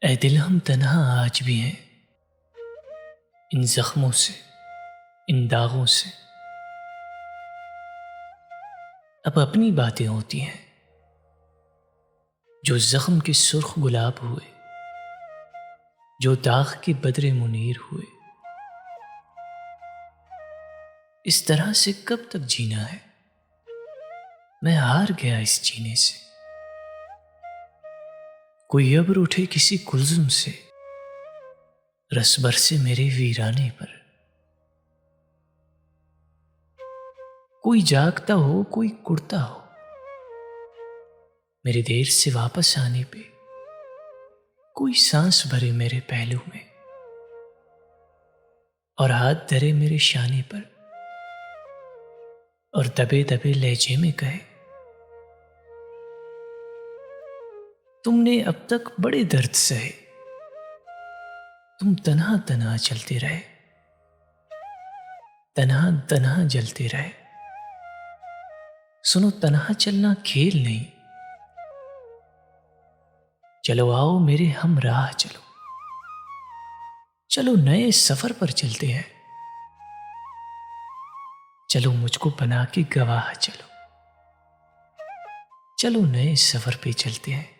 ऐ दिल हम तन्हा आज भी हैं, इन जख्मों से, इन दागों से। अब अपनी बातें होती हैं जो जख्म के सुर्ख गुलाब हुए, जो दाग के बदरे मुनीर हुए। इस तरह से कब तक जीना है, मैं हार गया इस जीने से। कोई अब्र उठे किसी कुलजुम से, रस बरसे मेरे वीराने पर। कोई जागता हो कोई कुड़ता हो, मेरी देर से वापस आने पे। कोई सांस भरे मेरे पहलू में और हाथ धरे मेरे शाने पर, और दबे दबे लहजे में कहे, तुमने अब तक बड़े दर्द सहे, तुम तन्हा तन्हा चलते रहे, तन्हा तन्हा जलते रहे। सुनो, तन्हा चलना खेल नहीं, चलो आओ मेरे हम राह चलो। चलो नए सफर पर चलते हैं, चलो मुझको बना के गवाह चलो। चलो नए सफर पे चलते हैं।